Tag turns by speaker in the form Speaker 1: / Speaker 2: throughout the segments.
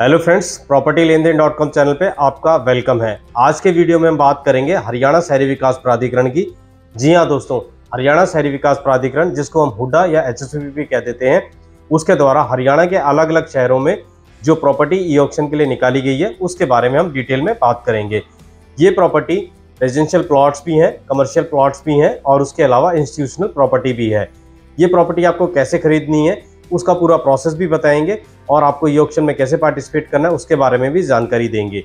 Speaker 1: Hello friends, property लेन then .com channel पे आपका welcome है। आज के वीडियो में हम बात करेंगे हरियाणा शहरी विकास प्राधिकरण की। जी हाँ दोस्तों, हरियाणा शहरी विकास प्राधिकरण, जिसको हम हुडा या HSVP कह देते हैं, उसके द्वारा हरियाणा के अलग अलग शहरों में जो प्रॉपर्टी ई ऑक्शन के लिए निकाली गई है उसके बारे में हम डिटेल में बात करेंगे। ये प्रॉपर्टी रेजिडेंशियल प्लॉट्स भी हैं, कमर्शियल प्लॉट्स भी हैं और उसके अलावा इंस्टीट्यूशनल प्रॉपर्टी भी है। ये प्रॉपर्टी आपको कैसे खरीदनी है उसका पूरा प्रोसेस भी बताएंगे और आपको ये ऑक्शन में कैसे पार्टिसिपेट करना है उसके बारे में भी जानकारी देंगे।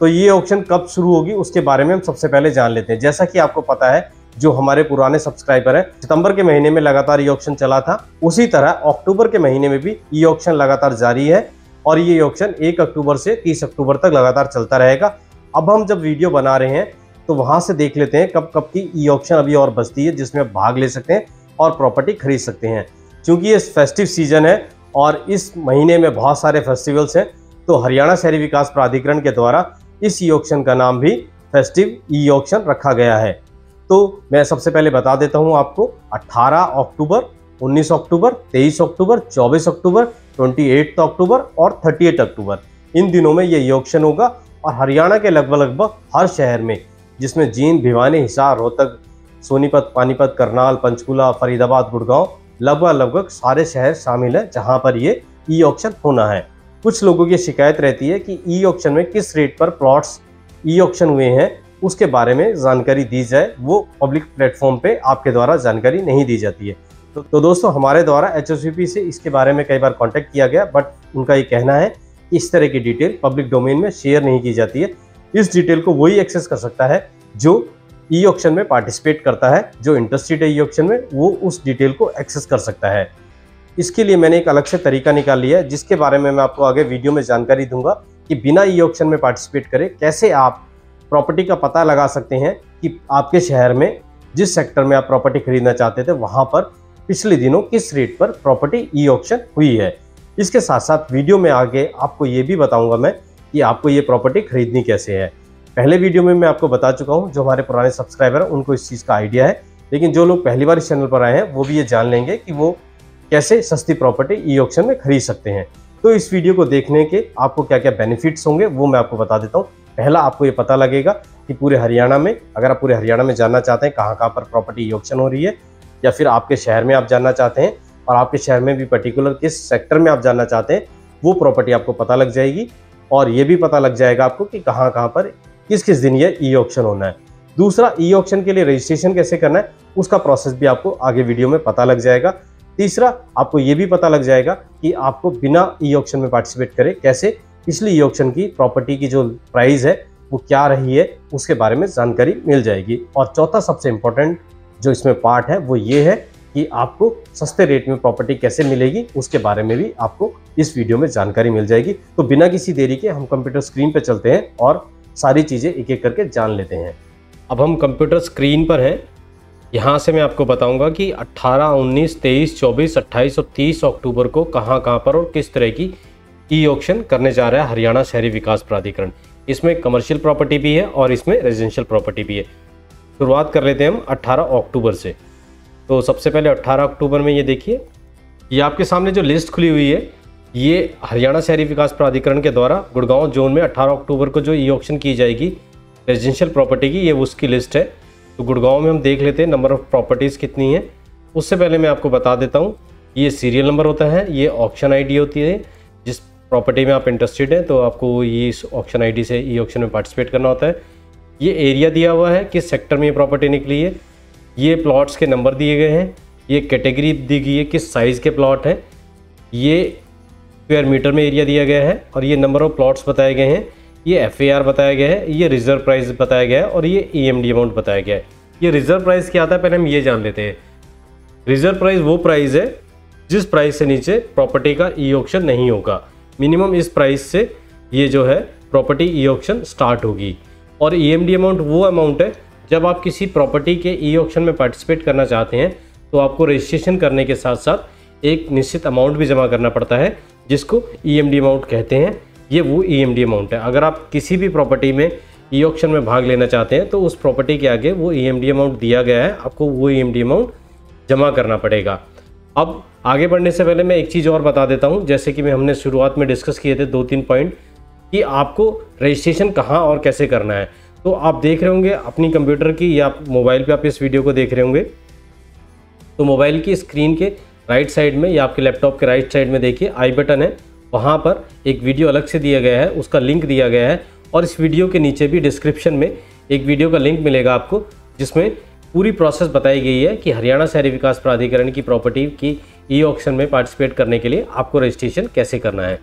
Speaker 1: तो ये ऑक्शन कब शुरू होगी उसके बारे में हम सबसे पहले जान लेते हैं। जैसा कि आपको पता है, जो हमारे पुराने सब्सक्राइबर हैं, सितंबर के महीने में लगातार ये ऑक्शन चला था, उसी तरह अक्टूबर के महीने में भी ये ऑक्शन लगातार जारी है और ये ऑक्शन 1 अक्टूबर से 30 अक्टूबर तक लगातार चलता रहेगा। अब हम जब वीडियो बना रहे हैं तो वहां से देख लेते हैं कब कब की ई ऑक्शन अभी और बचती है जिसमें भाग ले सकते हैं और प्रॉपर्टी खरीद सकते हैं। क्योंकि ये फेस्टिव सीजन है और इस महीने में बहुत सारे फेस्टिवल्स हैं, तो हरियाणा शहरी विकास प्राधिकरण के द्वारा इस ई ऑक्शन का नाम भी फेस्टिव ई ऑक्शन रखा गया है। तो मैं सबसे पहले बता देता हूं आपको, 18 अक्टूबर, 19 अक्टूबर, 23 अक्टूबर, 24 अक्टूबर, 28 अक्टूबर और 38 अक्टूबर, इन दिनों में ये ई ऑक्शन होगा। और हरियाणा के लगभग हर शहर में, जिसमें जींद, भिवानी, हिसार, रोहतक, सोनीपत, पानीपत, करनाल, पंचकूला, फरीदाबाद, गुड़गांव, लगभग सारे शहर शामिल हैं जहां पर ये ई ऑक्शन होना है। कुछ लोगों की शिकायत रहती है कि ई ऑक्शन में किस रेट पर प्लॉट्स ई ऑक्शन हुए हैं उसके बारे में जानकारी दी जाए, वो पब्लिक प्लेटफॉर्म पे आपके द्वारा जानकारी नहीं दी जाती है। तो दोस्तों, हमारे द्वारा HSVP से इसके बारे में कई बार कॉन्टेक्ट किया गया, बट उनका ये कहना है कि इस तरह की डिटेल पब्लिक डोमेन में शेयर नहीं की जाती है। इस डिटेल को वही एक्सेस कर सकता है जो ई ऑक्शन में पार्टिसिपेट करता है। जो इंटरेस्टेड है ई ऑक्शन में, वो उस डिटेल को एक्सेस कर सकता है। इसके लिए मैंने एक अलग से तरीका निकाल लिया है जिसके बारे में मैं आपको आगे वीडियो में जानकारी दूंगा कि बिना ई ऑक्शन में पार्टिसिपेट करे कैसे आप प्रॉपर्टी का पता लगा सकते हैं कि आपके शहर में जिस सेक्टर में आप प्रॉपर्टी खरीदना चाहते थे वहां पर पिछले दिनों किस रेट पर प्रॉपर्टी ई ऑक्शन हुई है। इसके साथ साथ वीडियो में आगे आपको ये भी बताऊंगा मैं कि आपको ये प्रॉपर्टी खरीदनी कैसे है। पहले वीडियो में मैं आपको बता चुका हूं, जो हमारे पुराने सब्सक्राइबर हैं उनको इस चीज़ का आइडिया है, लेकिन जो लोग पहली बार इस चैनल पर आए हैं वो भी ये जान लेंगे कि वो कैसे सस्ती प्रॉपर्टी ई ऑक्शन में खरीद सकते हैं। तो इस वीडियो को देखने के आपको क्या क्या बेनिफिट्स होंगे वो मैं आपको बता देता हूँ। पहला, आपको ये पता लगेगा कि पूरे हरियाणा में, अगर आप पूरे हरियाणा में जानना चाहते हैं कहाँ पर प्रॉपर्टी ई ऑक्शन हो रही है, या फिर आपके शहर में आप जानना चाहते हैं और आपके शहर में भी पर्टिकुलर किस सेक्टर में आप जानना चाहते हैं, वो प्रॉपर्टी आपको पता लग जाएगी। और ये भी पता लग जाएगा आपको कि कहाँ पर किस किस दिन ये ई ऑक्शन होना है। दूसरा, ई ऑक्शन के लिए रजिस्ट्रेशन कैसे करना है उसका प्रोसेस भी आपको आगे वीडियो में पता लग जाएगा। तीसरा, आपको ये भी पता लग जाएगा कि आपको बिना ई ऑक्शन में पार्टिसिपेट करे कैसे पिछली ई ऑक्शन की प्रॉपर्टी की जो प्राइस है वो क्या रही है उसके बारे में जानकारी मिल जाएगी। और चौथा, सबसे इम्पोर्टेंट जो इसमें पार्ट है वो ये है कि आपको सस्ते रेट में प्रॉपर्टी कैसे मिलेगी उसके बारे में भी आपको इस वीडियो में जानकारी मिल जाएगी। तो बिना किसी देरी के हम कंप्यूटर स्क्रीन पर चलते हैं और सारी चीज़ें एक एक करके जान लेते हैं। अब हम कंप्यूटर स्क्रीन पर हैं। यहाँ से मैं आपको बताऊंगा कि 18, 19, 23, 24, 28 और 30 अक्टूबर को कहाँ पर और किस तरह की ई ऑक्शन करने जा रहा है हरियाणा शहरी विकास प्राधिकरण। इसमें कमर्शियल प्रॉपर्टी भी है और इसमें रेजिडेंशियल प्रॉपर्टी भी है। शुरुआत कर लेते हैं हम 18 अक्टूबर से। तो सबसे पहले 18 अक्टूबर में ये देखिए, ये आपके सामने जो लिस्ट खुली हुई है, ये हरियाणा शहरी विकास प्राधिकरण के द्वारा गुड़गांव जोन में 18 अक्टूबर को जो ई ऑक्शन की जाएगी रेजिडेंशियल प्रॉपर्टी की, ये उसकी लिस्ट है। तो गुड़गांव में हम देख लेते हैं नंबर ऑफ प्रॉपर्टीज़ कितनी है। उससे पहले मैं आपको बता देता हूँ, ये सीरियल नंबर होता है, ये ऑक्शन आईडी होती है। जिस प्रॉपर्टी में आप इंटरेस्टेड हैं तो आपको ये इस ऑक्शन आईडी से ई ऑक्शन में पार्टिसिपेट करना होता है। ये एरिया दिया हुआ है, किस सेक्टर में ये प्रॉपर्टी निकली है, ये प्लॉट्स के नंबर दिए गए हैं, ये कैटेगरी दी गई है किस साइज़ के प्लॉट हैं, ये स्क्वायर मीटर में एरिया दिया गया है और ये नंबर ऑफ प्लॉट्स बताए गए हैं, ये FAR बताया गया है, ये रिजर्व प्राइस बताया गया है और ये EMD अमाउंट बताया गया है। ये रिजर्व प्राइस क्या आता है पहले हम ये जान लेते हैं। रिजर्व प्राइस वो प्राइस है जिस प्राइस से नीचे प्रॉपर्टी का ई ऑक्शन नहीं होगा। मिनिमम इस प्राइस से ये जो है प्रॉपर्टी ई ऑक्शन स्टार्ट होगी। और EMD अमाउंट वो अमाउंट है जब आप किसी प्रॉपर्टी के ई ऑक्शन में पार्टिसिपेट करना चाहते हैं तो आपको रजिस्ट्रेशन करने के साथ साथ एक निश्चित अमाउंट भी जमा करना पड़ता है जिसको EMD अमाउंट कहते हैं। ये वो EMD अमाउंट है। अगर आप किसी भी प्रॉपर्टी में ई ऑक्शन में भाग लेना चाहते हैं तो उस प्रॉपर्टी के आगे वो EMD अमाउंट दिया गया है, आपको वो EMD अमाउंट जमा करना पड़ेगा। अब आगे बढ़ने से पहले मैं एक चीज़ और बता देता हूँ, जैसे कि हमने शुरुआत में डिस्कस किए थे 2-3 पॉइंट कि आपको रजिस्ट्रेशन कहाँ और कैसे करना है। तो आप देख रहे होंगे अपनी कंप्यूटर की या मोबाइल पे आप इस वीडियो को देख रहे होंगे, तो मोबाइल की स्क्रीन के राइट साइड में या आपके लैपटॉप के राइट साइड में देखिए आई बटन है, वहाँ पर एक वीडियो अलग से दिया गया है, उसका लिंक दिया गया है। और इस वीडियो के नीचे भी डिस्क्रिप्शन में एक वीडियो का लिंक मिलेगा आपको, जिसमें पूरी प्रोसेस बताई गई है कि हरियाणा शहरी विकास प्राधिकरण की प्रॉपर्टी की ई ऑक्शन में पार्टिसिपेट करने के लिए आपको रजिस्ट्रेशन कैसे करना है।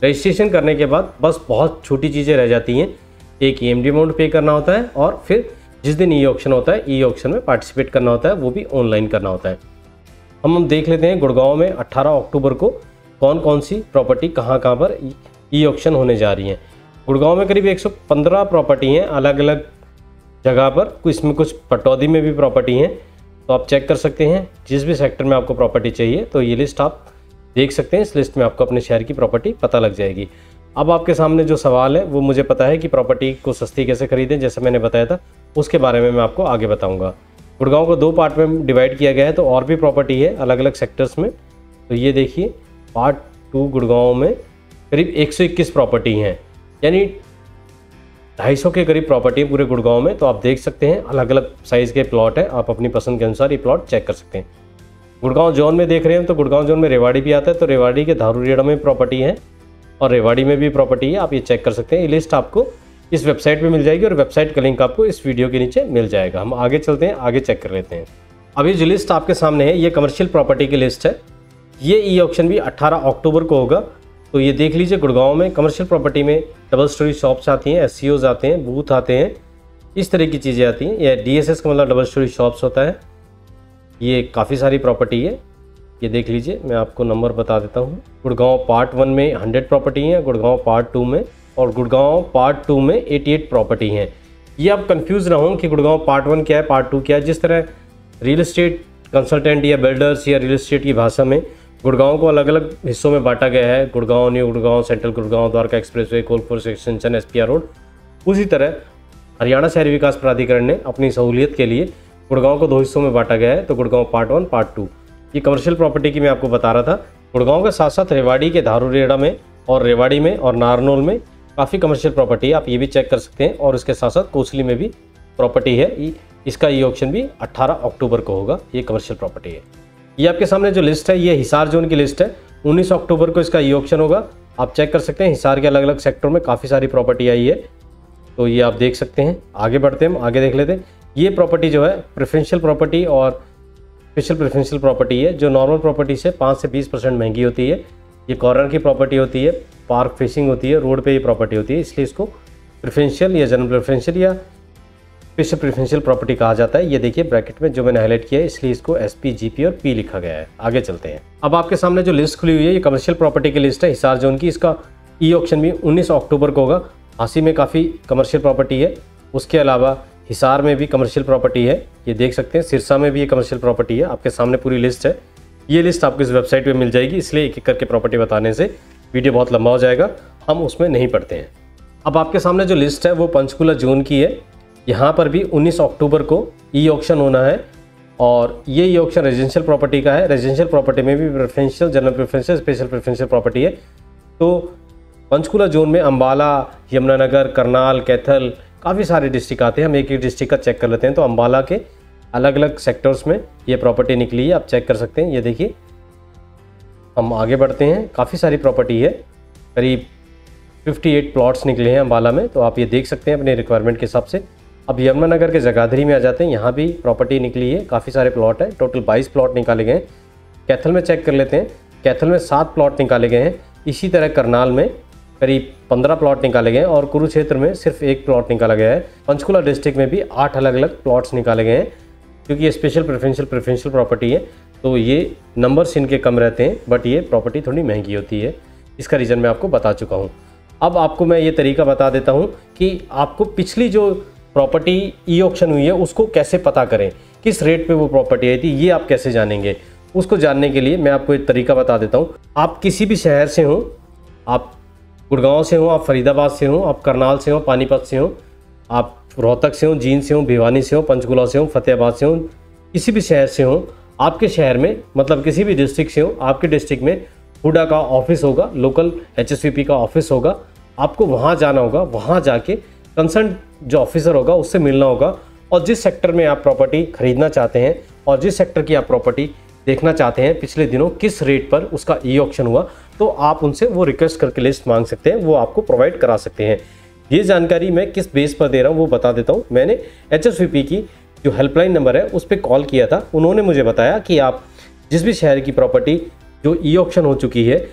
Speaker 1: रजिस्ट्रेशन करने के बाद बस बहुत छोटी चीज़ें रह जाती हैं, एक EMD अमाउंट पे करना होता है और फिर जिस दिन ई ऑक्शन होता है, ई ऑक्शन में पार्टिसिपेट करना होता है, वो भी ऑनलाइन करना होता है। हम देख लेते हैं गुड़गांव में 18 अक्टूबर को कौन कौन सी प्रॉपर्टी कहाँ पर ई ऑक्शन होने जा रही हैं। गुड़गांव में करीब 115 प्रॉपर्टी हैं अलग अलग जगह पर, इसमें कुछ पटौदी में भी प्रॉपर्टी हैं, तो आप चेक कर सकते हैं जिस भी सेक्टर में आपको प्रॉपर्टी चाहिए तो ये लिस्ट आप देख सकते हैं। इस लिस्ट में आपको अपने शहर की प्रॉपर्टी पता लग जाएगी। अब आपके सामने जो सवाल है वो मुझे पता है कि प्रॉपर्टी को सस्ती कैसे खरीदें, जैसे मैंने बताया था, उसके बारे में मैं आपको आगे बताऊंगा। गुड़गांव को 2 पार्ट में डिवाइड किया गया है, तो और भी प्रॉपर्टी है अलग अलग सेक्टर्स में। तो ये देखिए पार्ट 2 गुड़गांव में करीब 121 प्रॉपर्टी हैं, यानी 250 के करीब प्रॉपर्टी है पूरे गुड़गांव में। तो आप देख सकते हैं अलग अलग साइज़ के प्लॉट है, आप अपनी पसंद के अनुसार ये प्लॉट चेक कर सकते हैं। गुड़गांव जोन में देख रहे हैं तो गुड़गांव जोन में रेवाड़ी भी आता है, तो रेवाड़ी के धारूरियाड़ा में प्रॉपर्टी है और रेवाड़ी में भी प्रॉपर्टी है, आप ये चेक कर सकते हैं। ये लिस्ट आपको इस वेबसाइट पे मिल जाएगी और वेबसाइट का लिंक आपको इस वीडियो के नीचे मिल जाएगा। हम आगे चलते हैं, आगे चेक कर लेते हैं। अभी जो लिस्ट आपके सामने है ये कमर्शियल प्रॉपर्टी की लिस्ट है। ये ई ऑक्शन भी 18 अक्टूबर को होगा, तो ये देख लीजिए। गुड़गांव में कमर्शियल प्रॉपर्टी में डबल स्टोरी शॉप्स आती हैं, SCOs आते हैं, बूथ आते हैं, इस तरह की चीज़ें आती हैं। ये DSS का मतलब डबल स्टोरी शॉप्स होता है। ये काफ़ी सारी प्रॉपर्टी है, ये देख लीजिए, मैं आपको नंबर बता देता हूँ। गुड़गांव पार्ट 1 में 100 प्रॉपर्टी हैं, गुड़गांव पार्ट 2 में, और गुड़गांव पार्ट 2 में 88 प्रॉपर्टी हैं। ये आप कंफ्यूज ना हो कि गुड़गांव पार्ट 1 क्या है, पार्ट 2 क्या है। जिस तरह रियल एस्टेट कंसल्टेंट या बिल्डर्स या रियल एस्टेट की भाषा में गुड़गांव को अलग अलग हिस्सों में बांटा गया है, Gurgaon, new Gurgaon, central Gurgaon, Dwarka expressway, Kolpur extension, SPR road, उसी तरह हरियाणा शहरी विकास प्राधिकरण ने अपनी सहूलियत के लिए गुड़गांव को 2 हिस्सों में बांटा गया है। तो गुड़गांव पार्ट 1, पार्ट 2। ये कमर्शियल प्रॉपर्टी की मैं आपको बता रहा था। गुड़गांव के साथ साथ रेवाड़ी के धारूरियाड़ा में और रेवाड़ी में और नारनौल में काफ़ी कमर्शियल प्रॉपर्टी है, आप ये भी चेक कर सकते हैं। और इसके साथ साथ कोसली में भी प्रॉपर्टी है, इसका ई ऑक्शन भी 18 अक्टूबर को होगा। ये कमर्शियल प्रॉपर्टी है। ये आपके सामने जो लिस्ट है ये हिसार जोन की लिस्ट है। 19 अक्टूबर को इसका ई ऑक्शन होगा, आप चेक कर सकते हैं। हिसार के अलग अलग सेक्टरों में काफ़ी सारी प्रॉपर्टी आई है, तो ये आप देख सकते हैं। आगे बढ़ते हैं, हम आगे देख लेते हैं। ये प्रॉपर्टी जो है प्रेफरेंशियल प्रॉपर्टी और स्पेशल प्रेफरेंशियल प्रॉपर्टी है, जो नॉर्मल प्रॉपर्टी से 5 से 20% महंगी होती है। ये कॉर्नर की प्रॉपर्टी होती है, पार्क फेसिंग होती है, रोड पे ये प्रॉपर्टी होती है, इसलिए इसको प्रेफरेंशियल या जनरल प्रेफरेंशियल या स्पेशल प्रेफरेंशियल प्रॉपर्टी कहा जाता है। ये देखिए ब्रैकेट में जो मैंने हाईलाइट किया है, इसलिए इसको SP, GP और P लिखा गया है। आगे चलते हैं। अब आपके सामने जो लिस्ट खुली हुई है ये कमर्शियल प्रॉपर्टी की लिस्ट है हिसार जोन की। इसका ई ऑक्शन भी 19 अक्टूबर को होगा। हांसी में काफ़ी कमर्शियल प्रॉपर्टी है, उसके अलावा हिसार में भी कमर्शियल प्रॉपर्टी है, ये देख सकते हैं। सिरसा में भी ये कमर्शियल प्रॉपर्टी है। आपके सामने पूरी लिस्ट है। ये लिस्ट आपको इस वेबसाइट पे मिल जाएगी, इसलिए एक एक करके प्रॉपर्टी बताने से वीडियो बहुत लंबा हो जाएगा, हम उसमें नहीं पढ़ते हैं। अब आपके सामने जो लिस्ट है वो पंचकुला जोन की है। यहाँ पर भी 19 अक्टूबर को ई ऑक्शन होना है और ये ई ऑक्शन रेजिडेंशियल प्रॉपर्टी का है। रेजिडेंशियल प्रॉपर्टी में भी preferential, general preferential, special preferential property है। तो पंचकुला जोन में अम्बाला, यमुनानगर, करनाल, कैथल, काफ़ी सारे डिस्ट्रिक्ट आते हैं। हम एक एक डिस्ट्रिक्ट का चेक कर लेते हैं। तो अम्बाला के अलग अलग सेक्टर्स में ये प्रॉपर्टी निकली है, आप चेक कर सकते हैं। ये देखिए, हम आगे बढ़ते हैं। काफ़ी सारी प्रॉपर्टी है, करीब 58 प्लॉट्स निकले हैं अम्बाला में, तो आप ये देख सकते हैं अपने रिक्वायरमेंट के हिसाब से। अब यमुनानगर के जगाधरी में आ जाते हैं, यहाँ भी प्रॉपर्टी निकली है, काफ़ी सारे प्लॉट हैं, टोटल 22 प्लॉट निकाले गए हैं। कैथल में चेक कर लेते हैं, कैथल में 7 प्लॉट निकाले गए हैं। इसी तरह करनाल में करीब 15 प्लॉट निकाले गए हैं और कुरुक्षेत्र में सिर्फ 1 प्लॉट निकाला गया है। पंचकुला डिस्ट्रिक्ट में भी 8 अलग अलग प्लॉट्स निकाले गए हैं। क्योंकि ये स्पेशल प्रेफरेंशियल प्रॉपर्टी है तो ये नंबर्स इनके कम रहते हैं, बट ये प्रॉपर्टी थोड़ी महंगी होती है। इसका रीज़न मैं आपको बता चुका हूँ। अब आपको मैं ये तरीका बता देता हूँ कि आपको पिछली जो प्रॉपर्टी ई ऑक्शन हुई है उसको कैसे पता करें, किस रेट पे वो प्रॉपर्टी आई थी, ये आप कैसे जानेंगे। उसको जानने के लिए मैं आपको एक तरीका बता देता हूँ। आप किसी भी शहर से हों, आप गुड़गांव से हों, आप फरीदाबाद से हों, आप करनाल से हों, पानीपत से हों, आप रोहतक से हों, जींद से हों, भिवानी से हों, पंचकुला से हों, फतेहाबाद से हों, किसी भी शहर से हों, आपके शहर में, मतलब किसी भी डिस्ट्रिक्ट से हो, आपके डिस्ट्रिक्ट में हुडा का ऑफिस होगा, लोकल HSVP का ऑफिस होगा, आपको वहाँ जाना होगा। वहाँ जाके कंसर्न जो ऑफिसर होगा उससे मिलना होगा, और जिस सेक्टर में आप प्रॉपर्टी खरीदना चाहते हैं और जिस सेक्टर की आप प्रॉपर्टी देखना चाहते हैं पिछले दिनों किस रेट पर उसका ई-ऑक्शन हुआ, तो आप उनसे वो रिक्वेस्ट करके लिस्ट मांग सकते हैं, वो आपको प्रोवाइड करा सकते हैं। ये जानकारी मैं किस बेस पर दे रहा हूँ वो बता देता हूँ। मैंने HSVP की जो हेल्पलाइन नंबर है उस पर कॉल किया था। उन्होंने मुझे बताया कि आप जिस भी शहर की प्रॉपर्टी जो ई-ऑक्शन हो चुकी है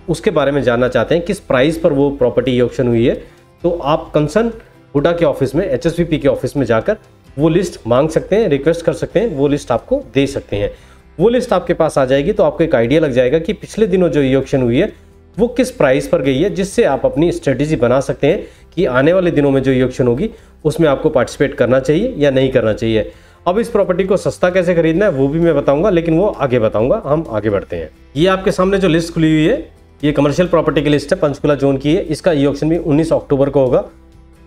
Speaker 1: उसके बारे में जानना चाहते हैं, किस प्राइस पर वो प्रॉपर्टी ई-ऑक्शन हुई है, तो आप कंसर्न हुडा के ऑफिस में, HSVP के ऑफिस में जाकर वो लिस्ट मांग सकते हैं, रिक्वेस्ट कर सकते हैं, वो लिस्ट आपको दे सकते हैं। वो लिस्ट आपके पास आ जाएगी तो आपको एक आइडिया लग जाएगा कि पिछले दिनों जो ई-ऑक्शन हुई है वो किस प्राइस पर गई है, जिससे आप अपनी स्ट्रेटेजी बना सकते हैं कि आने वाले दिनों में जो ई-ऑक्शन होगी उसमें आपको पार्टिसिपेट करना चाहिए या नहीं करना चाहिए। अब इस प्रॉपर्टी को सस्ता कैसे खरीदना है वो भी मैं बताऊंगा, लेकिन वो आगे बताऊंगा। हम आगे बढ़ते हैं। ये आपके सामने जो लिस्ट खुली हुई है ये कमर्शियल प्रॉपर्टी की लिस्ट है, पंचकुला जोन की है। इसका ई-ऑक्शन भी 19 अक्टूबर को होगा।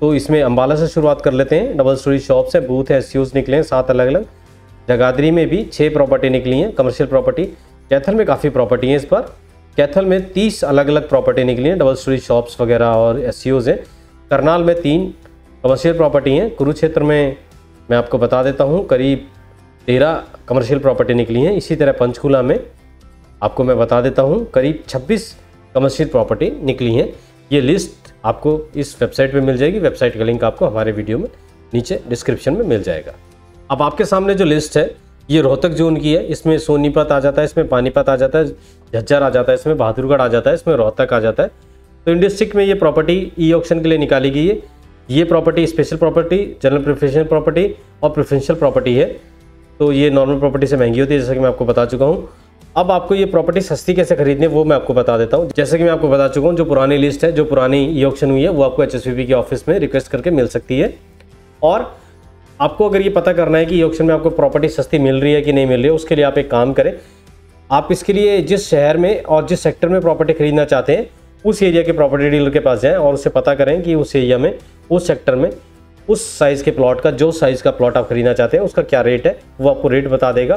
Speaker 1: तो इसमें अंबाला से शुरुआत कर लेते हैं। डबल स्टोरी शॉप्स है, बूथ है, SUs निकले हैं 7 अलग अलग। जगाधरी में भी 6 प्रॉपर्टी निकली हैं कमर्शियल प्रॉपर्टी। कैथल में काफ़ी प्रॉपर्टी है इस बार। कैथल में 30 अलग अलग प्रॉपर्टी निकली हैं, डबल स्टोरी शॉप्स वगैरह और SUs हैं। करनाल में 3 कमर्शियल प्रॉपर्टी हैं। कुरुक्षेत्र में मैं आपको बता देता हूँ करीब 13 कमर्शियल प्रॉपर्टी निकली हैं। इसी तरह पंचकुला में आपको मैं बता देता हूँ करीब 26 कमर्शियल प्रॉपर्टी निकली हैं। ये लिस्ट आपको इस वेबसाइट पे मिल जाएगी। वेबसाइट का लिंक आपको हमारे वीडियो में नीचे डिस्क्रिप्शन में मिल जाएगा। अब आपके सामने जो लिस्ट है ये रोहतक जोन की है। इसमें सोनीपत आ जाता है, इसमें पानीपत आ जाता है, झज्जर आ जाता है, इसमें बहादुरगढ़ आ जाता है, इसमें रोहतक आ जाता है। तो इन डिस्ट्रिक्ट में ये प्रॉपर्टी ई-ऑक्शन के लिए निकाली गई है। ये property special property, general preferential property और प्रेफरेंशियल प्रॉपर्टी है। तो ये नॉर्मल प्रॉपर्टी से महंगी होती है, जैसा कि मैं आपको बता चुका हूँ। अब आपको ये प्रॉपर्टी सस्ती कैसे खरीदनी है वो मैं आपको बता देता हूँ। जैसे कि मैं आपको बता चुका हूँ, जो पुरानी लिस्ट है, जो पुरानी ई-ऑक्शन हुई है, वो आपको HSVP के ऑफिस में रिक्वेस्ट करके मिल सकती है। और आपको अगर ये पता करना है कि ई-ऑक्शन में आपको प्रॉपर्टी सस्ती मिल रही है कि नहीं मिल रही है, उसके लिए आप एक काम करें। आप इसके लिए जिस शहर में और जिस सेक्टर में प्रॉपर्टी खरीदना चाहते हैं उस एरिया के प्रॉपर्टी डीलर के पास जाएं और उससे पता करें कि उस एरिया में, उस सेक्टर में, उस साइज़ के प्लॉट का, जो साइज़ का प्लॉट आप खरीदना चाहते हैं उसका क्या रेट है, वो आपको रेट बता देगा।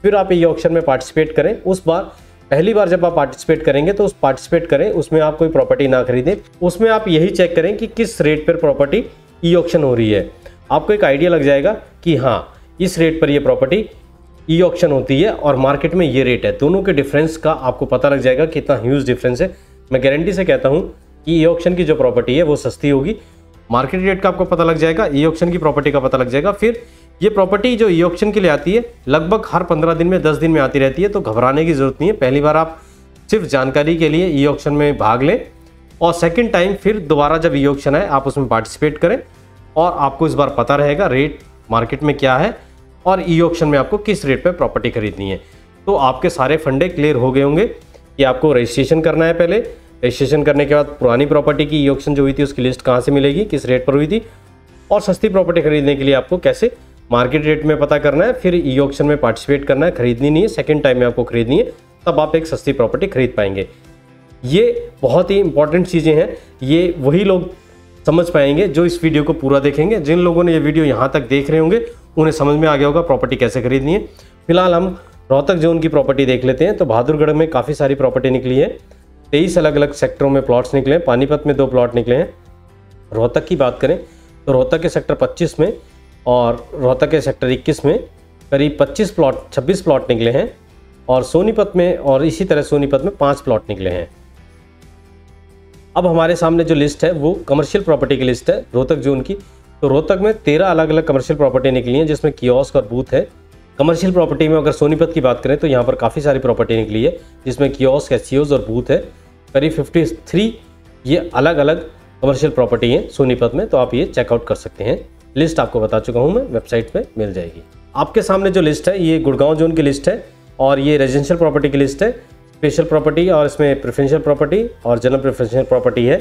Speaker 1: फिर आप ये ऑक्शन में पार्टिसिपेट करें। उस बार पहली बार जब आप पार्टिसिपेट करेंगे तो उस पार्टिसिपेट करें, उसमें आप कोई प्रॉपर्टी ना खरीदें। उसमें आप यही चेक करें कि किस रेट पर प्रॉपर्टी ई-ऑक्शन हो रही है। आपको एक आइडिया लग जाएगा कि हाँ, इस रेट पर ये प्रॉपर्टी ई-ऑक्शन होती है और मार्केट में ये रेट है। दोनों के डिफरेंस का आपको पता लग जाएगा कितना ह्यूज डिफरेंस है। मैं गारंटी से कहता हूँ कि ई-ऑक्शन की जो प्रॉपर्टी है वो सस्ती होगी। मार्केट रेट का आपको पता लग जाएगा, ई-ऑक्शन की प्रॉपर्टी का पता लग जाएगा। फिर ये प्रॉपर्टी जो ई-ऑक्शन के लिए आती है लगभग हर 15 दिन में, 10 दिन में आती रहती है, तो घबराने की ज़रूरत नहीं है। पहली बार आप सिर्फ जानकारी के लिए ई-ऑक्शन में भाग लें और सेकंड टाइम फिर दोबारा जब ई-ऑक्शन आए आप उसमें पार्टिसिपेट करें और आपको इस बार पता रहेगा रेट मार्केट में क्या है और ई-ऑक्शन में आपको किस रेट पर प्रॉपर्टी खरीदनी है। तो आपके सारे फंडे क्लियर हो गए होंगे कि आपको रजिस्ट्रेशन करना है। पहले रजिस्ट्रेशन करने के बाद पुरानी प्रॉपर्टी की ई-ऑक्शन जो हुई थी उसकी लिस्ट कहाँ से मिलेगी, किस रेट पर हुई थी, और सस्ती प्रॉपर्टी खरीदने के लिए आपको कैसे मार्केट रेट में पता करना है, फिर ई-ऑक्शन में पार्टिसिपेट करना है। खरीदनी नहीं है, सेकंड टाइम में आपको खरीदनी है, तब आप एक सस्ती प्रॉपर्टी खरीद पाएंगे। ये बहुत ही इंपॉर्टेंट चीज़ें हैं। ये वही लोग समझ पाएंगे जो इस वीडियो को पूरा देखेंगे। जिन लोगों ने ये वीडियो यहाँ तक देख रहे होंगे उन्हें समझ में आ गया होगा प्रॉपर्टी कैसे खरीदनी है। फिलहाल हम रोहतक जोन की प्रॉपर्टी देख लेते हैं। तो बहादुरगढ़ में काफ़ी सारी प्रॉपर्टी निकली है, 23 अलग अलग सेक्टरों में प्लॉट्स निकले हैं। पानीपत में 2 प्लॉट निकले हैं। रोहतक की बात करें तो रोहतक के सेक्टर 25 में और रोहतक के सेक्टर 21 में करीब 26 प्लॉट निकले हैं। और सोनीपत में, और इसी तरह सोनीपत में 5 प्लॉट निकले हैं। अब हमारे सामने जो लिस्ट है वो कमर्शियल प्रॉपर्टी की लिस्ट है रोहतक जोन की। तो रोहतक में 13 अलग अलग कमर्शियल प्रॉपर्टी निकली हैं, जिसमें कियोस्क और बूथ है। कमर्शियल प्रॉपर्टी में अगर सोनीपत की बात करें तो यहाँ पर काफ़ी सारी प्रॉपर्टी निकली है, जिसमें कियोस्क, SUs और बूथ है। करीब 53 ये अलग अलग कमर्शियल प्रॉपर्टी हैं सोनीपत में। तो आप ये चेकआउट कर सकते हैं। लिस्ट आपको बता चुका हूँ मैं, वेबसाइट पे मिल जाएगी। आपके सामने जो लिस्ट है ये गुड़गांव जोन की लिस्ट है और ये रेजिडेंशियल प्रॉपर्टी की लिस्ट है। स्पेशल प्रॉपर्टी और इसमें प्रेफरेंशियल प्रॉपर्टी और जनरल प्रेफरेंशियल प्रॉपर्टी है।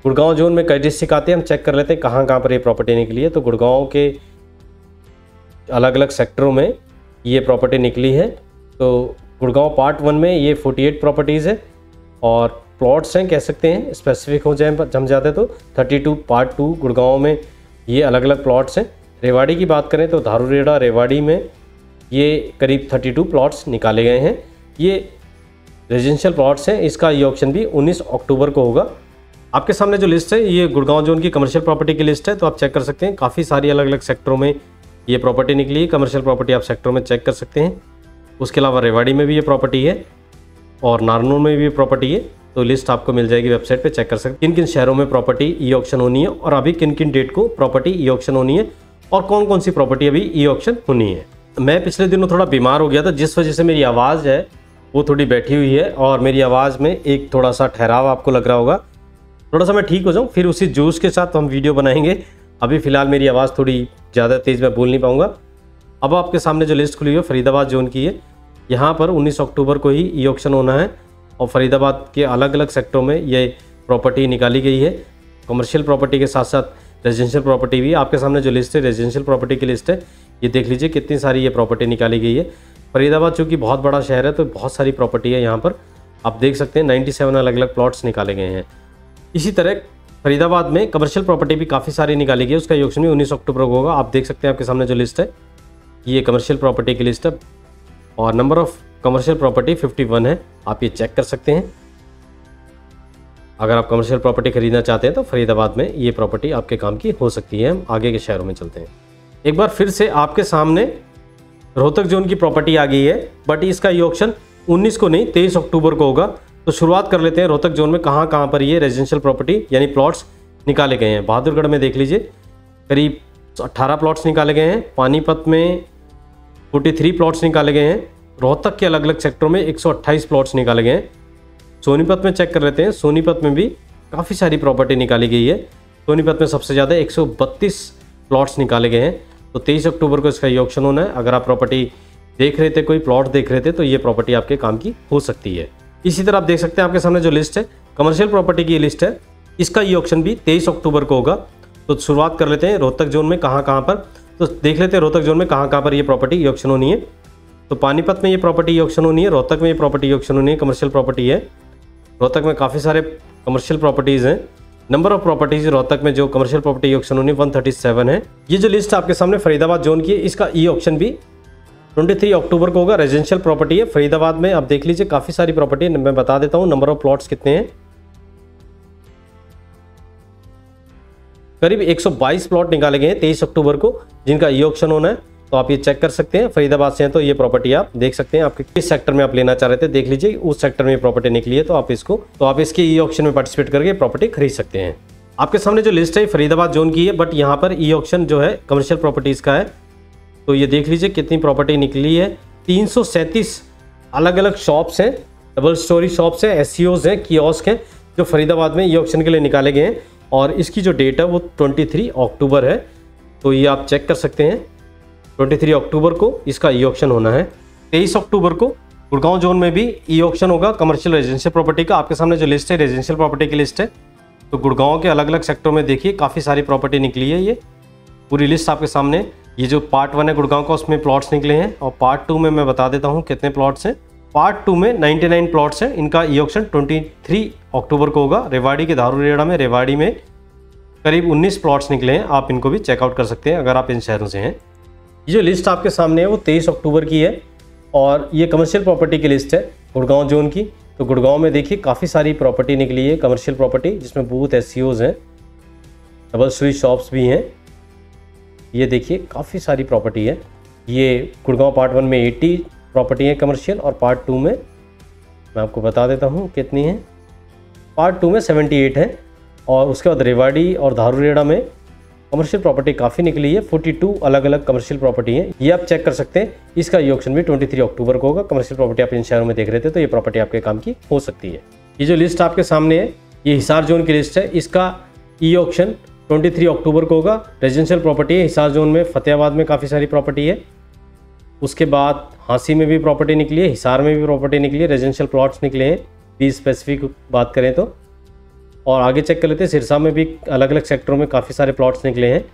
Speaker 1: गुड़गांव जोन में कई डिस्ट्रिक्ट आते हैं, हम चेक कर लेते हैं कहाँ कहाँ पर ये प्रॉपर्टी निकली है। तो गुड़गांव के अलग अलग सेक्टरों में ये प्रॉपर्टी निकली है। तो गुड़गांव पार्ट 1 में ये 48 प्रॉपर्टीज़ है और प्लॉट्स हैं, कह सकते हैं स्पेसिफिक हो जाए जम जाते तो 32 पार्ट 2 गुड़गांव में ये अलग अलग प्लॉट्स हैं। रेवाड़ी की बात करें तो धारूरेड़ा रेवाड़ी में ये करीब 32 प्लॉट्स निकाले गए हैं। ये रेजिडेंशियल प्लॉट्स हैं। इसका ये ऑक्शन भी 19 अक्टूबर को होगा। आपके सामने जो लिस्ट है ये गुड़गांव जोन की कमर्शियल प्रॉपर्टी की लिस्ट है, तो आप चेक कर सकते हैं। काफ़ी सारी अलग अलग सेक्टरों में ये प्रॉपर्टी निकली है। कमर्शियल प्रॉपर्टी आप सेक्टरों में चेक कर सकते हैं। उसके अलावा रेवाड़ी में भी ये प्रॉपर्टी है और नारनौल में भी प्रॉपर्टी है। तो लिस्ट आपको मिल जाएगी वेबसाइट पे, चेक कर सकते हैं किन किन शहरों में प्रॉपर्टी ई ऑक्शन होनी है और अभी किन किन डेट को प्रॉपर्टी ई ऑक्शन होनी है और कौन कौन सी प्रॉपर्टी अभी ई ऑक्शन होनी है। मैं पिछले दिनों थोड़ा बीमार हो गया था, जिस वजह से मेरी आवाज़ है वो थोड़ी बैठी हुई है और मेरी आवाज़ में एक थोड़ा सा ठहराव आपको लग रहा होगा। थोड़ा सा मैं ठीक हो जाऊँ फिर उसी जोश के साथ हम वीडियो बनाएंगे। अभी फ़िलहाल मेरी आवाज़ थोड़ी ज़्यादा तेज़ मैं बोल नहीं पाऊँगा। अब आपके सामने जो लिस्ट खुली हुई है फरीदाबाद जोन की है। यहाँ पर 19 अक्टूबर को ही ई ऑक्शन होना है और फरीदाबाद के अलग अलग सेक्टरों में ये प्रॉपर्टी निकाली गई है। कमर्शियल प्रॉपर्टी के साथ साथ रेजिडेंशियल प्रॉपर्टी भी। आपके सामने जो लिस्ट है रेजिडेंशियल प्रॉपर्टी की लिस्ट है। ये देख लीजिए कितनी सारी ये प्रॉपर्टी निकाली गई है। फरीदाबाद चूँकि बहुत बड़ा शहर है तो बहुत सारी प्रॉपर्टी है यहाँ पर। आप देख सकते हैं 97 अलग अलग प्लॉट्स निकाले गए हैं। इसी तरह फरीदाबाद में कमर्शियल प्रॉपर्टी भी काफ़ी सारी निकाली गई है। उसका ई ऑक्शन भी 19 अक्टूबर को होगा। आप देख सकते हैं आपके सामने जो लिस्ट है ये कमर्शियल प्रॉपर्टी की लिस्ट है और नंबर ऑफ़ कमर्शियल प्रॉपर्टी 51 है। आप ये चेक कर सकते हैं। अगर आप कमर्शियल प्रॉपर्टी खरीदना चाहते हैं तो फरीदाबाद में ये प्रॉपर्टी आपके काम की हो सकती है। हम आगे के शहरों में चलते हैं। एक बार फिर से आपके सामने रोहतक जोन की प्रॉपर्टी आ गई है, बट इसका ये ऑक्शन 19 को नहीं 23 अक्टूबर को होगा। तो शुरुआत कर लेते हैं रोहतक जोन में कहाँ कहाँ पर ये रेजिडेंशियल प्रॉपर्टी यानी प्लॉट्स निकाले गए हैं। बहादुरगढ़ में देख लीजिए करीब 18 प्लॉट्स निकाले गए हैं। पानीपत में 43 प्लॉट्स निकाले गए हैं। रोहतक के अलग अलग सेक्टरों में 128 प्लॉट्स निकाले गए हैं। सोनीपत में चेक कर लेते हैं। सोनीपत में भी काफ़ी सारी प्रॉपर्टी निकाली गई है। सोनीपत में सबसे ज़्यादा 132 प्लॉट्स निकाले गए हैं। तो 23 अक्टूबर को इसका ये ऑक्शन होना है। अगर आप प्रॉपर्टी देख रहे थे, कोई प्लॉट देख रहे थे, तो ये प्रॉपर्टी आपके काम की हो सकती है। इसी तरह आप देख सकते हैं आपके सामने जो लिस्ट है कमर्शियल प्रॉपर्टी की लिस्ट है। इसका ये ऑक्शन भी 23 अक्टूबर को होगा। तो शुरुआत कर लेते हैं रोहतक जोन में कहाँ कहाँ पर। तो देख लेते हैं रोहतक जोन में कहाँ कहाँ पर ये प्रॉपर्टी ई ऑक्शन होनी है। तो पानीपत में ये प्रॉपर्टी ई ऑक्शन होनी है। रोहतक में ये प्रॉपर्टी ई ऑक्शन होनी है। कमर्शियल प्रॉपर्टी है। रोहतक में काफ़ी सारे कमर्शियल प्रॉपर्टीज़ हैं। नंबर ऑफ प्रॉपर्टीज़ रोहतक में जो कमर्शियल प्रॉपर्टी ऑक्शन होनी 137 है। ये जो लिस्ट आपके सामने फरीदाबाद जोन की है इसका ई ऑक्शन भी 23 अक्टूबर को होगा। रेजिडेंशियल प्रॉपर्टी है फरीदाबाद में। आप देख लीजिए काफ़ी सारी प्रॉपर्टी मैं बता देता हूँ। नंबर ऑफ प्लॉट्स कितने हैं, करीब 122 प्लॉट निकाले गए हैं 23 अक्टूबर को जिनका ई ऑक्शन होना है। तो आप ये चेक कर सकते हैं। फरीदाबाद से हैं तो ये प्रॉपर्टी आप देख सकते हैं। आपके किस सेक्टर में आप लेना चाह रहे थे देख लीजिए, उस सेक्टर में प्रॉपर्टी निकली है तो आप इसके ई ऑक्शन में पार्टिसिपेट करके प्रॉपर्टी खरीद सकते हैं। आपके सामने जो लिस्ट है फरीदाबाद जोन की है, बट यहाँ पर ई ऑक्शन जो है कमर्शियल प्रॉपर्टीज़ का है। तो ये देख लीजिए कितनी प्रॉपर्टी निकली है। 337 अलग अलग शॉप्स हैं, डबल स्टोरी शॉप्स हैं, एससीओज हैं, कियोस्क हैं जो फरीदाबाद में ई ऑक्शन के लिए निकाले गए हैं। और इसकी जो डेट है वो 23 अक्टूबर है। तो ये आप चेक कर सकते हैं 23 अक्टूबर को इसका ई ऑक्शन होना है। 23 अक्टूबर को गुड़गांव जोन में भी ई ऑक्शन होगा कमर्शियल रेजिडेंशियल प्रॉपर्टी का। आपके सामने जो लिस्ट है रेजिडेंशियल प्रॉपर्टी की लिस्ट है। तो गुड़गांव के अलग अलग सेक्टरों में देखिए काफ़ी सारी प्रॉपर्टी निकली है। ये पूरी लिस्ट आपके सामने, ये जो पार्ट 1 है गुड़गांव का उसमें प्लॉट्स निकले हैं और पार्ट 2 में मैं बता देता हूँ कितने प्लॉट्स हैं। पार्ट 2 में 99 प्लॉट्स हैं। इनका ई ऑक्शन 23 अक्टूबर को होगा। रेवाड़ी के धारूरेड़ा में, रेवाड़ी में करीब 19 प्लॉट्स निकले हैं। आप इनको भी चेकआउट कर सकते हैं अगर आप इन शहरों से हैं। ये जो लिस्ट आपके सामने है वो 23 अक्टूबर की है और ये कमर्शियल प्रॉपर्टी की लिस्ट है गुड़गांव जोन की। तो गुड़गांव में देखिए काफ़ी सारी प्रॉपर्टी निकली है कमर्शियल प्रॉपर्टी, जिसमें बूथ एससीओज हैं, डबल स्टोरी शॉप्स भी हैं। ये देखिए काफ़ी सारी प्रॉपर्टी है। ये गुड़गांव पार्ट 1 में 80 प्रॉपर्टी है कमर्शियल और पार्ट 2 में मैं आपको बता देता हूँ कितनी है। पार्ट 2 में 78 है और उसके बाद रेवाड़ी और धारूरेड़ा में कमर्शियल प्रॉपर्टी काफ़ी निकली है। 42 अलग अलग कमर्शियल प्रॉपर्टी हैं। ये आप चेक कर सकते हैं। इसका ई ऑक्शन भी 23 अक्टूबर को होगा। कमर्शियल प्रॉपर्टी आप इन शहरों में देख रहे थे तो ये प्रॉपर्टी आपके काम की हो सकती है। ये जो लिस्ट आपके सामने है ये हिसार जोन की लिस्ट है। इसका ई ऑक्शन 23 अक्टूबर को होगा। रेजिडेंशियल प्रॉपर्टी है हिसार जोन में। फतेहाबाद में काफ़ी सारी प्रॉपर्टी है। उसके बाद हांसी में भी प्रॉपर्टी निकली है, हिसार में भी प्रॉपर्टी निकली है, रेजिडेंशियल प्लॉट्स निकले हैं। भी स्पेसिफिक बात करें तो और आगे चेक कर लेते हैं। सिरसा में भी अलग अलग सेक्टरों में काफ़ी सारे प्लॉट्स निकले हैं।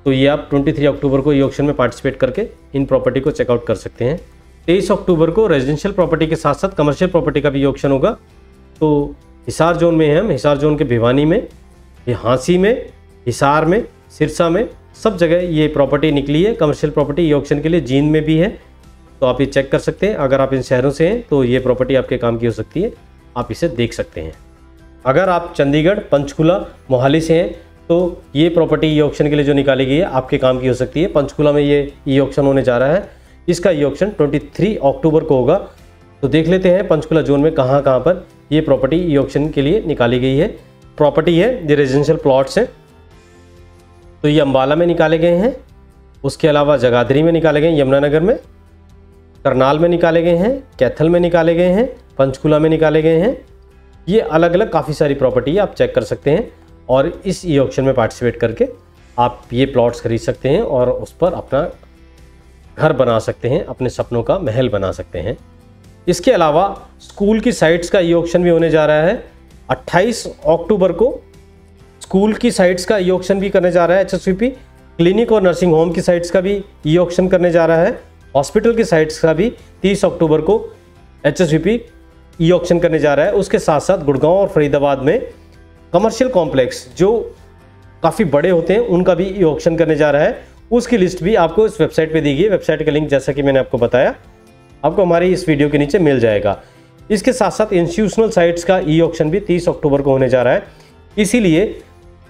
Speaker 1: तो ये आप 23 अक्टूबर को ई ऑक्शन में पार्टिसिपेट करके इन प्रॉपर्टी को चेकआउट कर सकते हैं। 23 अक्टूबर को रेजिडेंशियल प्रॉपर्टी के साथ साथ कमर्शियल प्रॉपर्टी का भी ऑक्शन होगा। तो हिसार जोन में है हम, हिसार जोन के भिवानी में, ये हांसी में, हिसार में, सिरसा में, सब जगह ये प्रॉपर्टी निकली है कमर्शियल प्रॉपर्टी ई ऑक्शन के लिए। जींद में भी है तो आप ये चेक कर सकते हैं। अगर आप इन शहरों से हैं तो ये प्रॉपर्टी आपके काम की हो सकती है, आप इसे देख सकते हैं। अगर आप चंडीगढ़, पंचकुला, मोहाली से हैं तो ये प्रॉपर्टी ई ऑक्शन के लिए जो निकाली गई है आपके काम की हो सकती है। पंचकुला में ये ई ऑक्शन होने जा रहा है, इसका ई ऑक्शन 23 अक्टूबर को होगा। तो देख लेते हैं पंचकुला जोन में कहाँ कहाँ पर ये प्रॉपर्टी ई ऑक्शन के लिए निकाली गई है। प्रॉपर्टी है, ये रेजिडेंशियल प्लॉट्स हैं, तो ये अम्बाला में निकाले गए हैं, उसके अलावा जगाधरी में निकाले गए हैं, यमुनानगर में, करनाल में निकाले गए हैं, कैथल में निकाले गए हैं, पंचकुला में निकाले गए हैं। ये अलग अलग काफ़ी सारी प्रॉपर्टी आप चेक कर सकते हैं और इस ई ऑक्शन में पार्टिसिपेट करके आप ये प्लॉट्स खरीद सकते हैं और उस पर अपना घर बना सकते हैं, अपने सपनों का महल बना सकते हैं। इसके अलावा स्कूल की साइट्स का ई ऑक्शन भी होने जा रहा है। 28 अक्टूबर को स्कूल की साइट्स का ई ऑक्शन भी करने जा रहा है HSVP। क्लिनिक और नर्सिंग होम की साइट्स का भी ई ऑक्शन करने जा रहा है। हॉस्पिटल की साइट्स का भी 30 अक्टूबर को HSVP ई ऑक्शन करने जा रहा है। उसके साथ साथ गुड़गांव और फरीदाबाद में कमर्शियल कॉम्प्लेक्स जो काफ़ी बड़े होते हैं उनका भी ई ऑक्शन करने जा रहा है। उसकी लिस्ट भी आपको इस वेबसाइट पे दी गई है। वेबसाइट का लिंक जैसा कि मैंने आपको बताया आपको हमारी इस वीडियो के नीचे मिल जाएगा। इसके साथ साथ इंस्टीट्यूशनल साइट्स का ई ऑक्शन भी 30 अक्टूबर को होने जा रहा है। इसीलिए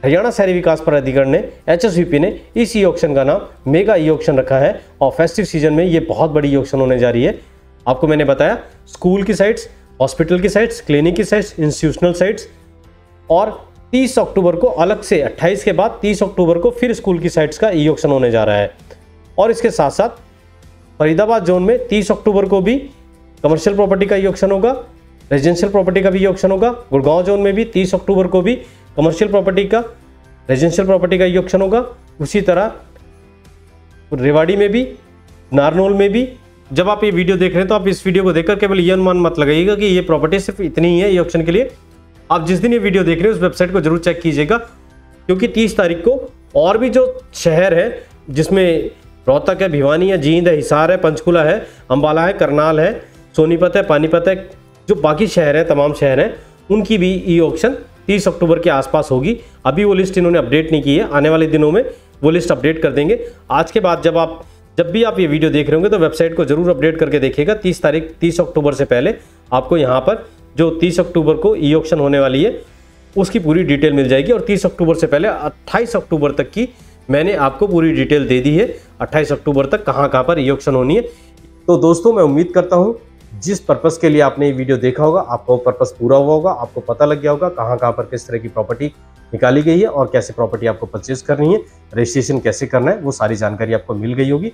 Speaker 1: हरियाणा शहरी विकास प्राधिकरण ने HSVP ने इस ई ऑक्शन का नाम मेगा ई ऑक्शन रखा है और फेस्टिव सीजन में ये बहुत बड़ी ई ऑक्शन होने जा रही है। आपको मैंने बताया स्कूल की साइट्स, हॉस्पिटल की साइट्स, क्लिनिक की साइट्स, इंस्टीट्यूशनल साइट्स और 30 अक्टूबर को अलग से 28 के बाद 30 अक्टूबर को फिर स्कूल की साइट्स का ई ऑक्शन होने जा रहा है। और इसके साथ साथ फरीदाबाद जोन में 30 अक्टूबर को भी कमर्शियल प्रॉपर्टी का ई ऑक्शन होगा, रेजिडेंशियल प्रॉपर्टी का भी ई ऑक्शन होगा। गुड़गांव जोन में भी 30 अक्टूबर को भी कमर्शियल प्रॉपर्टी का, रेजिडेंशियल प्रॉपर्टी का ई ऑक्शन होगा। उसी तरह रेवाड़ी में भी, नारनौल में भी। जब आप ये वीडियो देख रहे हैं तो आप इस वीडियो को देखकर केवल ये अनुमान मत लगाइएगा कि ये प्रॉपर्टी सिर्फ इतनी ही है ई ऑक्शन के लिए। आप जिस दिन ये वीडियो देख रहे हैं उस वेबसाइट को जरूर चेक कीजिएगा, क्योंकि 30 तारीख को और भी जो शहर है जिसमें रोहतक है, भिवानी है, जींद है, हिसार है, पंचकुला है, अम्बाला है, करनाल है, सोनीपत है, पानीपत है, जो बाकी शहर हैं, तमाम शहर हैं, उनकी भी ई ऑक्शन 30 अक्टूबर के आसपास होगी। अभी वो लिस्ट इन्होंने अपडेट नहीं की है, आने वाले दिनों में वो लिस्ट अपडेट कर देंगे। आज के बाद जब भी आप ये वीडियो देख रहे होंगे तो वेबसाइट को जरूर अपडेट करके देखिएगा। 30 अक्टूबर से पहले आपको यहाँ पर जो 30 अक्टूबर को ई ऑक्शन होने वाली है उसकी पूरी डिटेल मिल जाएगी। और 30 अक्टूबर से पहले 28 अक्टूबर तक की मैंने आपको पूरी डिटेल दे दी है, 28 अक्टूबर तक कहाँ पर ई ऑक्शन होनी है। तो दोस्तों मैं उम्मीद करता हूँ जिस पर्पस के लिए आपने ये वीडियो देखा होगा आपको पर्पस पूरा हुआ होगा, आपको पता लग गया होगा कहाँ पर किस तरह की प्रॉपर्टी निकाली गई है और कैसे प्रॉपर्टी आपको परचेज करनी है, रजिस्ट्रेशन कैसे करना है, वो सारी जानकारी आपको मिल गई होगी।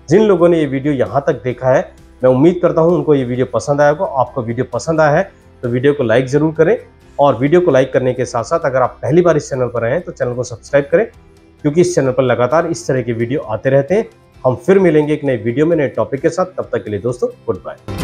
Speaker 1: जिन लोगों ने ये वीडियो यहाँ तक देखा है मैं उम्मीद करता हूँ उनको ये वीडियो पसंद आया होगा। आपको वीडियो पसंद आया है तो वीडियो को लाइक जरूर करें और वीडियो को लाइक करने के साथ साथ अगर आप पहली बार इस चैनल पर आए हैं तो चैनल को सब्सक्राइब करें, क्योंकि इस चैनल पर लगातार इस तरह के वीडियो आते रहते हैं। हम फिर मिलेंगे एक नई वीडियो में नए टॉपिक के साथ, तब तक के लिए दोस्तों गुड बाय।